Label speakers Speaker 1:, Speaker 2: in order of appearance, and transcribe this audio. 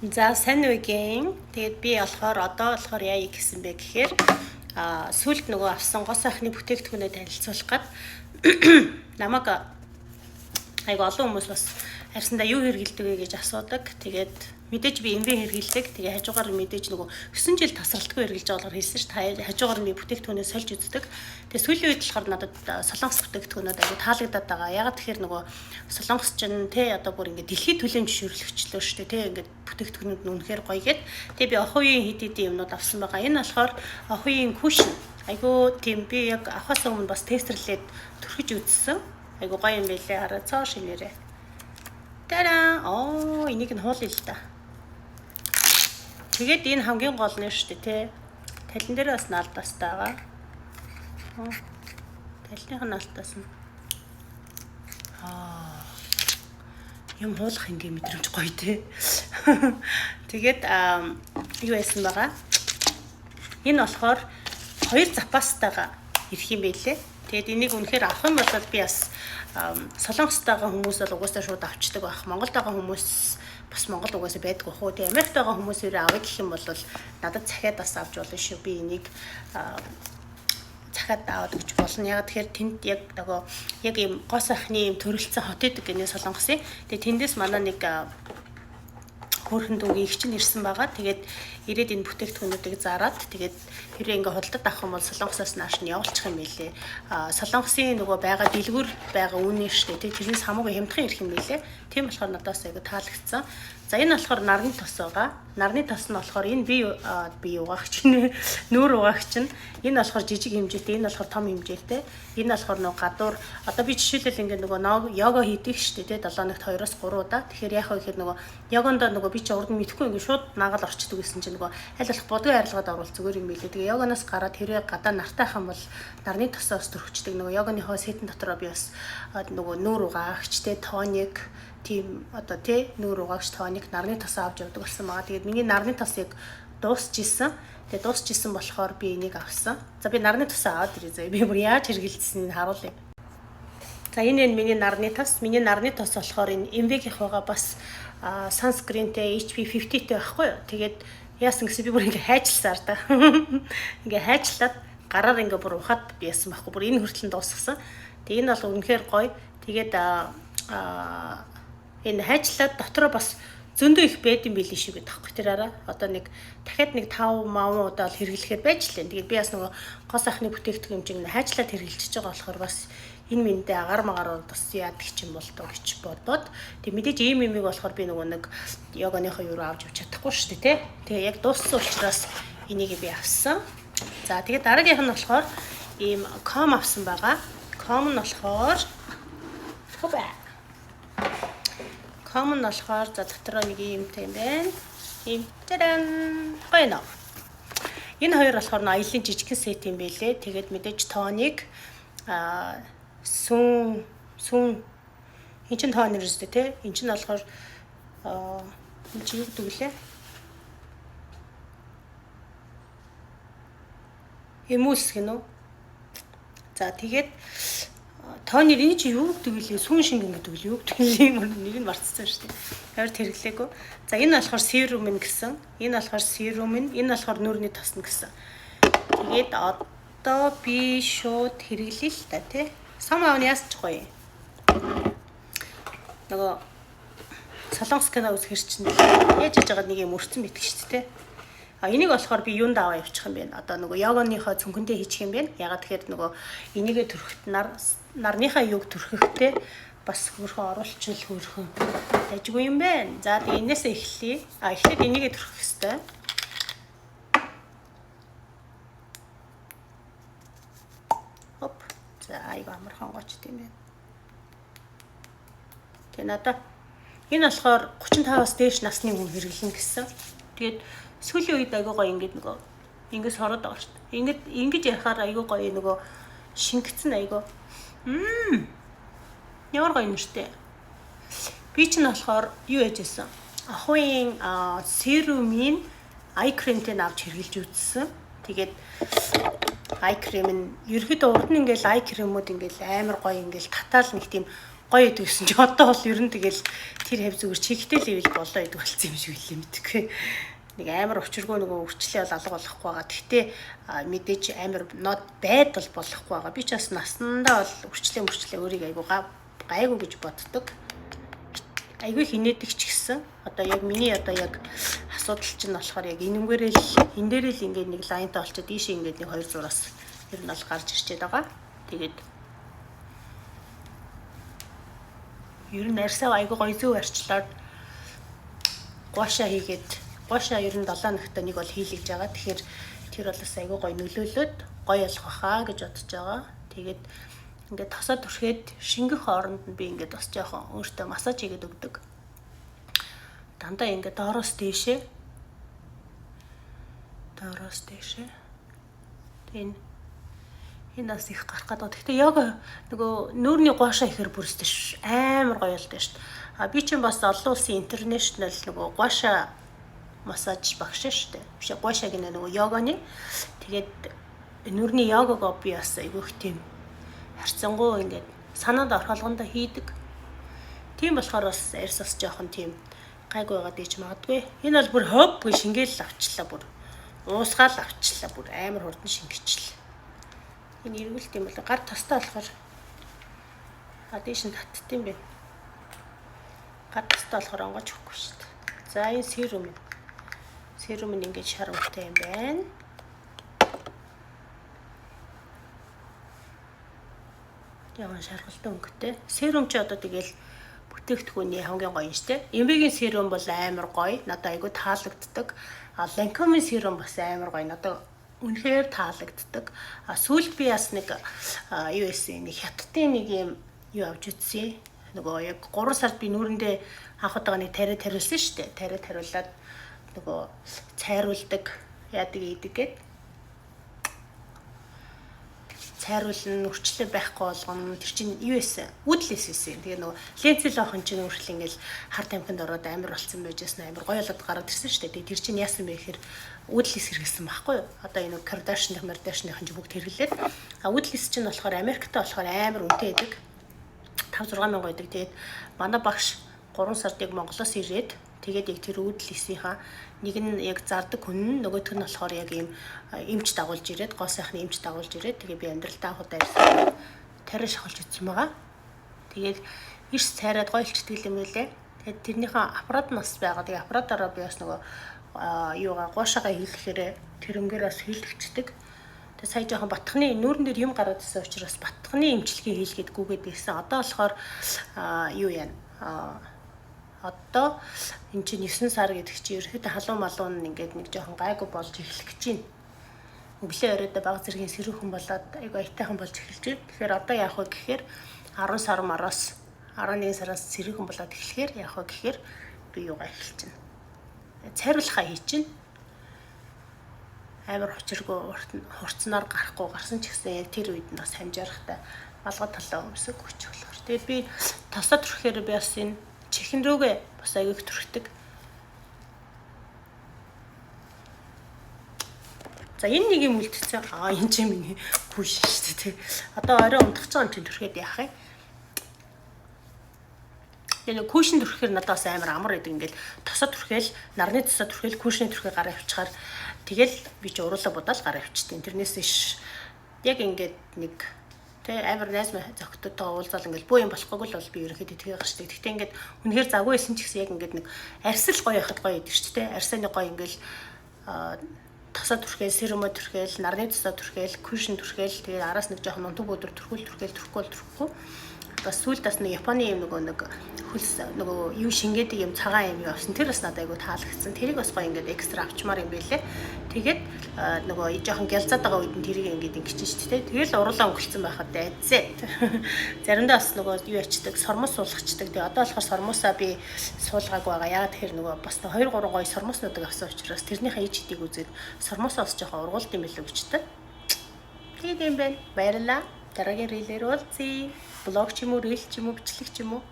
Speaker 1: За сайн үгийн. Тэгээд би болохоор одоо болохоор яа гэсэн бэ гэхээр сүлд нөгөө авсан гос ахны бүтээгдэхүүнээ танилцуулах гээд намайг айгу олон хүмүүс бас харьсандаа юу хэрэгэлдэг вэ гэж асуудаг. Тэгээд мэдээж би эмвэ хэрэгэлдэг. Тэгээ хажуугаар мэдээж нөгөө 9 жил тасралтгүй хэрэгэлж байгаа болохоор хэлсэн ш. Хажуугаар би бүтээгдэхүүнээ сольж үздэг. Тэгээ сүүлийн үед болохоор надад солонгос бүтээгдэхүүнүүд айгу таалагдаад байгаа. Ягаад тэгэхээр нөгөө солонгос ч те одоо бүр ингээд дэлхийд түлээн зөвшөөрлөгчлөө ш. Те ингээд бүтээгдэхүүнүүд нь үнэхээр гоё гэд. Тэгээ би ох үеийн хит хитийн юмнууд авсан байгаа. Энэ болохоор ох үеийн кушн. Айгу тийм би яг авахаас өмнө бас тестерлээд төрхөж үзсэн. Айгу гоё юм байлээ. Хараа цоо шинээрээ. Тара! Энийг нь хуулъя л да. Тэгээд энэ хамгийн гол нь шүү дээ, тэ. Талин дээр бас наалдастай байгаа. Талынх нь наалдаас нь. Юм хуулах ингийн мэдрэмж гоё тэ. Тэгээд юу яасан байгаа? Энэ болохоор 2 запастайгаа ирэх юм байлээ. Тэгээд энийг үнэхээр авах юм бол би бас солонгостойгоо хүмүүс бол угаасаа шууд авчдаг байх. Монголд байгаа хүмүүс бас Монгол угаасаа байдаг бах уу. Тэгээд Америкт байгаа хүмүүс ирээ авъя гэх юм бол надад захиад бас авч болно шүү. Би энийг захиад аваад гэж болно. Яг тэгэхээр тэнд яг нөгөө яг ийм гос ахны ийм төрөлцсөн хот идэг гэнэ солонгосын. Тэгээд тэндээс манай нэг хөөрхөн дүүгийн их чинь ирсэн байгаа. Тэгээд ирээд энэ бүтээгдэхүүнүүдийг зараад тэгээд хэрэг ингээ худалдаад авах юм бол солонгосоос нааш нь явуулчих юм байлээ. Солонгосын нөгөө байгаа дэлгүүр байгаа үнэ шүү дээ. Тэрнээс хамаагүй хямдхан ирэх юм байлээ. Тийм болохоор надаас айгу таалагдсан. За энэ болохоор нарны тос байгаа. Нарны тос нь болохоор энэ би угаагч нэ нүүр угаагч нь. Энэ болохоор жижиг хэмжээтэй, энэ болохоор том хэмжээтэй. Энэ болохоор нөгөө гадуур одоо би жишээлбэл ингээ нөгөө йога хийдэг шүү дээ. 7 ногт 2-оос 3 удаа. Тэгэхээр яах вэ гэхээр нөгөө йогонд нөгөө би чи урд нь мэдхгүй ингээ шууд наагаал орчдөг гэсэн чинь нөгөө аль болох бодгоо арилгаад оруулах зүгээр юм билээ. Тэгээ йогоноос гараад хэрэг гадаа нартай хам бол нарны тосоос төрөвчдөг. Нөгөө йогоныхоо сетэн дотроо би бас нөгөө нүүр угаагчтэй тоник тийм одоо тий нүүр угаагч тоник нарны тосоо авч явдаг болсон байгаа. Тэгээд миний нарны тосыг дуусчихсан. Тэгээд дуусчихсан болохоор би энийг авсан. За би нарны тосоо аваад ирээ. За би бүр яаж хэрэгэлсэн харуулъя. За энэ миний нарны тос. Миний нарны тос болохоор энэ MV-ийн байгаа бас sunscreenтэй HP 50-тэй байхгүй юу. Тэгээд яасан гэсэн би бүр ингээ хайчласаар та. Ингээ хайчлаад гараар ингээ бүр ухаад яасан байхгүй. Бүр энэ хүртэл дуусгасан. Тэгээд энэ бол үнэхээр гоё. Тэгээд энэ хайчлаад дотроо бас зөндөө их байд юм билий шүү гэдэг таахгүй тэр араа. Одоо нэг дахиад нэг 5 мавн удаа л хэрэглэхээр байж лээ. Тэгээд би бас нөгөө гос ахны бүтээгдэхүүн хэмжээг хайчлаад хэрэглэж байгаа болохоор бас энэ мэндээ агаар магаар бас яадаг ч юм бол тоо гэж бодоод тэг мэдээж ийм юмыг болохоор би нөгөө нэг йоганыхоо юу авч явж чадахгүй шүү дээ, тэ. Тэгээ яг дууссан учраас энийг би авсан. За тэгээ дараагийнх нь болохоор ийм ком авсан байгаа. Ком нь болохоор Common болохоор за дотроо нэг юмтай юм байна. Ийм тадан гойно. Энэ хоёр болохоор аялын жижигхэн сет юм байлээ. Тэгээд мэдээж тоник сүн энэ чинь тонер үстэй те. Энэ чинь болохоор энэ чинь юу гэдэг лээ? Эмүс гэнэ үү? За тэгээд тонер энэ чи юу гэдэг вэ? Сүн шингэн гэдэг вэ? Юу гэдэг вэ? Нэг нь марцсан шүү дээ. Хоёр хэрэглээгүй. За энэ болохоор серумын гэсэн. Энэ болохоор серумын, энэ болохоор нүрийн тосн гэсэн. Тэгээд одоо би шууд хэрэглэе л та тий. Сам аавны яасч гоё. Нөгөө солонгос кино үзэхэр чинь яаж хийж байгаа нэг юм өрцөн битгий шүү дээ тий. Энийг болохоор би юунд аваа явуучих юм бэ? Одоо нөгөө йоганыхоо цүнхэндээ хийчих юм бэ? Ягаад тэгэхээр нөгөө энийгээ төрөхт нарныхаа юг төрөхтэй бас хөрхөн оруулчил хөрхөн дайггүй юм байна. За тэгээ энээсээ эхлэе. Эхлээд энийгээ төрөх хэвээр. Хоп. За айгаа амархан гоч тийм байна. Тэгээ надаа энэ болохоор 35-аас дээш насны хүн хэрэглэнэ гэсэн. Тэгээд сүүлийн үед айгуу гоё ингэж нөгөө ингэж хороод байгаа шүү дээ. Ингэж ярихаар айгуу гоё нөгөө шингэцэн айгуу. Ямар гоё юм штэ. Би ч нь болохоор юу яжсэн? Ахуйн серумын ай кремтэй авч хэрэглэж үзсэн. Тэгээд ай крем нь ерөөдөө урд нь ингээл ай кремүүд ингээл амар гоё ингээл татаал нэг тийм гоё идэв гэсэн чи одоо бол ер нь тэгэл тэр хэв зүгээр чигтэй левел болоо идэв болсон юм шиг үлээ мэдгүй. Нэг амар учиргүй нөгөө үрчлээ бол алга болохгүй байгаа. Гэхдээ мэдээж амар нод байдал болохгүй байгаа. Би ч бас наснандаа бол үрчлээ өөрийг гайгүй гэж боддог. Айгүй хинээдэг ч гэсэн одоо яг миний одоо яг асуудал чинь болохоор яг энэ дээрээ л ингээд нэг лайнтай болчиход ийшээ ингээд нэг 2 зураас ер нь бол гарч ирчээд байгаа. Тэгээд ер нь арьсаа айгүй гоё зөө арчлаад гуашаа ер нь 7 ногтой нэг бол хийлгэж байгаа. Тэгэхээр тэр бол бас айгүй гоё нөлөөлөд гоё болох байхаа гэж бодож байгаа. Тэгээд ингээд тосоо түрхээд шингэх хооронд нь би ингээд бас жоохон өөртөө массаж хийгээд өгдөг. Дандаа ингээд доороос дээшээ. Энэ нас их гарах гэдэг. Гэхдээ яг нөгөө нүүрний гуашаа ихэр бүрстэй амар гоё болдог шүү дээ. Би чинь бас олон улсын интернэшнл нөгөө гуашаа массаж багш шүү дээ. Биш гуашаа гэнэ нөгөө йоганы. Тэгээд нүүрний йогого би бас айгүйх тийм харцангуй ингээд санаанд орхолгондоо хийдэг. Тийм болохоор бас арьс бас жоохон тийм гайгүй байгаа дийж магадгүй. Энэ бол бүр хоп гэж шингээл авчлаа бүр. Уусгаал авчлаа бүр амар хурдан шингэчлээ. Энэ эргүүлт юм бол гар тастай болохоор дийш нь татдсан бэ. Гар тастай болохоор онгож өгөхгүй шүү дээ. За энэ серум нь ингээд шар өвтэй юм байна. Яван шаргалтай өнгөтэй. Серум ч одоо тэгэл бүтээгдэхүүний хамгийн гоё юм шүү дээ. Эмбигийн серум бол амар гоё. Надад айгүй таалагддаг. Ланкомын серум бас амар гоё. Надад үнэхээр таалагддаг. Сүүлд би бас нэг юу эсэ нэг хятадын нэг юм юу авч үзсэн. Нөгөө яг 3 сард би нүүрэндээ анх удаага нэг тариулсан шүү дээ. Тариулаад нөгөө цайруулдаг яадаг ийдэг гээд цайруулна үрчлээ байхгүй болгоно. Тэр чинь юу эсэ? Үдлээс эсэ. Тэгээ нөгөө ленцэл охин чинь үрхэл ингээл хар тамхинд ороод амар болсон байжсэн амар гоё болоод гараад ирсэн шүү дээ. Тэр чинь яасан бэ гэхээр үдлээс хэрэгсэн байхгүй юу? Одоо энэ Кардашиных чинь бүгд хэрэглээд. Үдлээс чинь болохоор Америктэй болохоор амар үнэтэй байдаг. 5-6 мянга байдаг. Тэгээд манай багш 3 сард яг Монголоос ирээд тэгээд яг тэр үдлээсийнхаа нэг нь яг зардаг хүн нөгөөх нь болохоор яг ийм эмч дагуулж ирээд гоо сайхны эмч дагуулж ирээд тэгээ би амьдралтаа анхудаа ирсэн тариа шахалж үзсэн байгаа. Тэгээд ирс цайраад гоё илчдэг юм байлээ. Тэгээд тэрнийхээ аппарат нас байгаа. Тэгээ аппаратаараа би бас нөгөө гуашаага хийлгэхээр тэрнгээр бас хийлгчдэг. Тэгээд сая жоохон батхны нүүрэн дээр юм гараад ирсэн учраас батхны эмчилгээ хийлгээд гүгээд байсан. Одоо болохоор юу яана одоо энэ чинь 9 сар гэдэг чинь ерөөхдөө халуун малуун ингээд нэг жоохон гайгүй болж эхлэх гэж байна. Өглөө оройдоо баг зэргийн сэрүүхэн болоод айгүй аятайхан болж эхэлж байна. Тэгэхээр одоо яах вэ гэхээр 10 сар мароос 11 сараас сэрүүхэн болоод эхлэхээр яах вэ гэхээр би юугаа эхэлж байна. Цайруулахаа хий чинь. Амар учиргүй хурцнаар гарсан ч гэсэн яг тэр үед нь бас хамжаарахтай малгай талаа өмсөг хүч болохоор. Тэгээд би тосоо түрхэхээр би бас энэ чихэн рүүгээ бас аяг түрхдэг. За энэ нэг юм үлдчихсэн. Энэ ч миний бүш шүү дээ. Одоо орой унтах гэж байгаа юм чинь түрхэд яах вэ? Тэгээ күүшин түрхэхээр надад бас амар амар байдаг. Ингээл тосоо түрхээл, нарны тосоо түрхээл, күүшний түрхээ гараа авчихаар тэгэл би ч уруулаа будаал гараа авчихдээ. Тэрнээс иш яг ингээд нэг амар найз зохиотойгоо уулзаал ингээл бөө юм болохгүй л бол би ерөнхийдөө тгээ гашдаг. Гэхдээ ингээд үнэхээр завгүй байсан ч гэсэн яг ингээд нэг арьсал гоё яхад гоё идэв ч тийм арьсаны гоё ингээл тасаа түрхээл, серумаа түрхээл, нарны тасаа түрхээл, күүшин түрхээл тэгээд араас нэг жоохон унтаг өдөр түрхэхгүй. Бас сүүлдээс нэг Японы юм нэг хөлс нөгөө юу шингээдэг юм цагаан юм явсан. Тэр бас надад айгу таалагдсан. Тэрийг бас гоё ингээд экстра авчмаар юм байлээ. Тэгээд нөгөө жоохон гялзаад байгаа үед нь тэрийг ингээд ингэчих шүү дээ. Тэгэл урлаа өнгөлцсөн байхад айдсээ. Заримдаа бас нөгөө юу ячдаг, сормос суулгачдаг. Тэгээ одоо болохоор сормосаа би суулгаагүй байгаа. Яагаад тэгэхээр нөгөө бас 2-3 гоё сормоснуудыг авсан учраас тэрнийхээ ич идийг үзээд сормосоо бас жоохон ургуулт юм билүү гэж та. Тэгээд юм байна. Баярлалаа. Дараагийн рилээр уулзъя. Блог ч юм уу, рил ч юм уу, бичлэг ч юм уу.